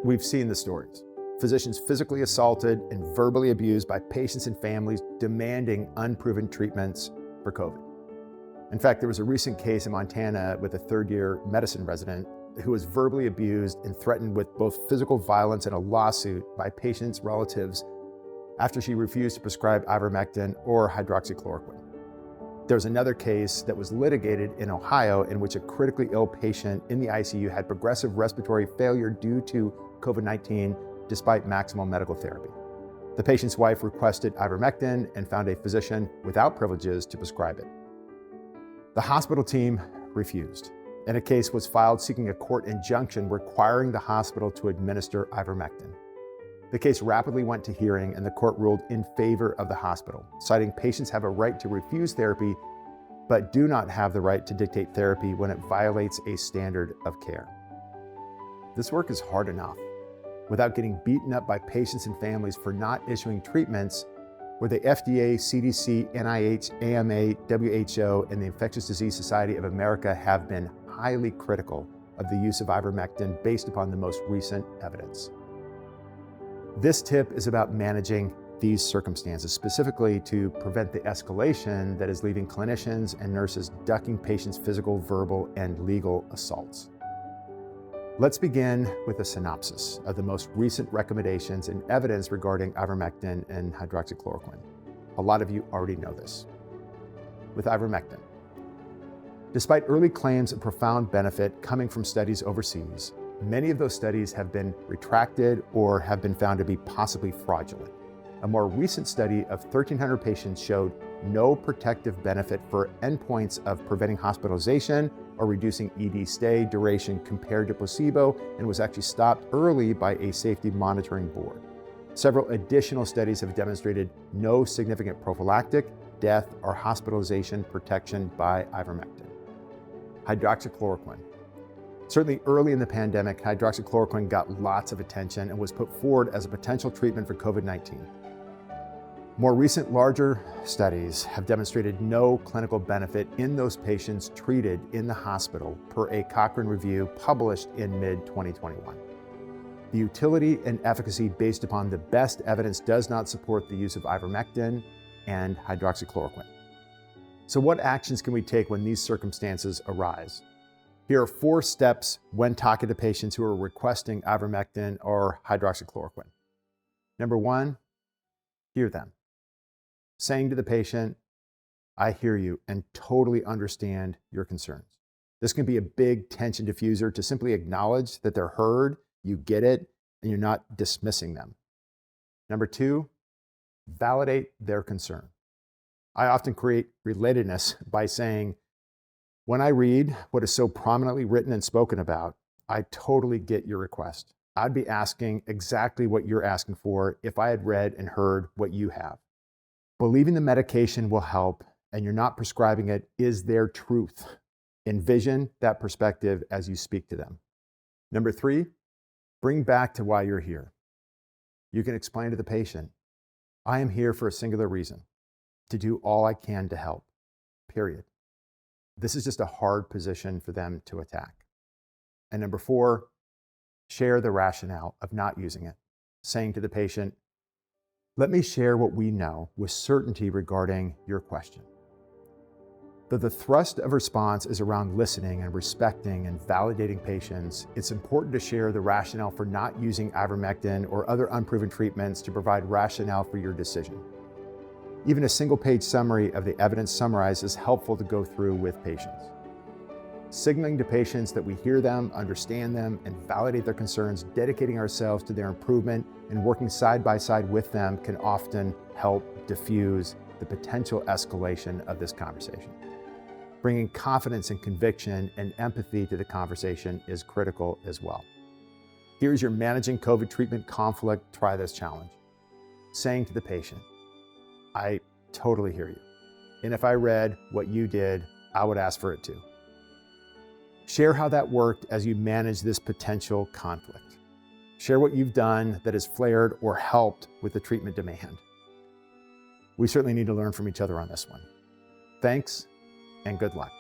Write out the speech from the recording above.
We've seen the stories. Physicians physically assaulted and verbally abused by patients and families demanding unproven treatments for COVID. In fact, there was a recent case in Montana with a third-year medicine resident who was verbally abused and threatened with both physical violence and a lawsuit by patients' relatives after she refused to prescribe ivermectin or hydroxychloroquine. There was another case that was litigated in Ohio in which a critically ill patient in the ICU had progressive respiratory failure due to COVID-19 despite maximal medical therapy. The patient's wife requested ivermectin and found a physician without privileges to prescribe it. The hospital team refused, and a case was filed seeking a court injunction requiring the hospital to administer ivermectin. The case rapidly went to hearing, and the court ruled in favor of the hospital, citing patients have a right to refuse therapy, but do not have the right to dictate therapy when it violates a standard of care. This work is hard enough without getting beaten up by patients and families for not issuing treatments where the FDA, CDC, NIH, AMA, WHO, and the Infectious Disease Society of America have been highly critical of the use of ivermectin based upon the most recent evidence. This tip is about managing these circumstances, specifically to prevent the escalation that is leaving clinicians and nurses ducking patients' physical, verbal, and legal assaults. Let's begin with a synopsis of the most recent recommendations and evidence regarding ivermectin and hydroxychloroquine. A lot of you already know this. With ivermectin, despite early claims of profound benefit coming from studies overseas, many of those studies have been retracted or have been found to be possibly fraudulent. A more recent study of 1,300 patients showed no protective benefit for endpoints of preventing hospitalization or reducing ED stay duration compared to placebo, and was actually stopped early by a safety monitoring board. Several additional studies have demonstrated no significant prophylactic, death, or hospitalization protection by ivermectin. Hydroxychloroquine. Certainly early in the pandemic, hydroxychloroquine got lots of attention and was put forward as a potential treatment for COVID-19. More recent, larger studies have demonstrated no clinical benefit in those patients treated in the hospital per a Cochrane review published in mid-2021. The utility and efficacy based upon the best evidence does not support the use of ivermectin and hydroxychloroquine. So what actions can we take when these circumstances arise? Here are 4 steps when talking to patients who are requesting ivermectin or hydroxychloroquine. Number 1, hear them. Saying to the patient, I hear you and totally understand your concerns. This can be a big tension diffuser to simply acknowledge that they're heard, you get it, and you're not dismissing them. Number 2, validate their concern. I often create relatedness by saying, when I read what is so prominently written and spoken about, I totally get your request. I'd be asking exactly what you're asking for if I had read and heard what you have. Believing the medication will help and you're not prescribing it is their truth. Envision that perspective as you speak to them. Number 3, bring back to why you're here. You can explain to the patient, I am here for a singular reason, to do all I can to help, period. This is just a hard position for them to attack. And number 4, share the rationale of not using it, saying to the patient, let me share what we know with certainty regarding your question. Though the thrust of response is around listening and respecting and validating patients, it's important to share the rationale for not using ivermectin or other unproven treatments to provide rationale for your decision. Even a single-page summary of the evidence summarized is helpful to go through with patients. Signaling to patients that we hear them, understand them, and validate their concerns, dedicating ourselves to their improvement and working side by side with them can often help diffuse the potential escalation of this conversation. Bringing confidence and conviction and empathy to the conversation is critical as well. Here's your managing COVID treatment conflict, try this challenge. Saying to the patient, I totally hear you. And if I read what you did, I would ask for it too. Share how that worked as you manage this potential conflict. Share what you've done that has flared or helped with the treatment demand. We certainly need to learn from each other on this one. Thanks and good luck.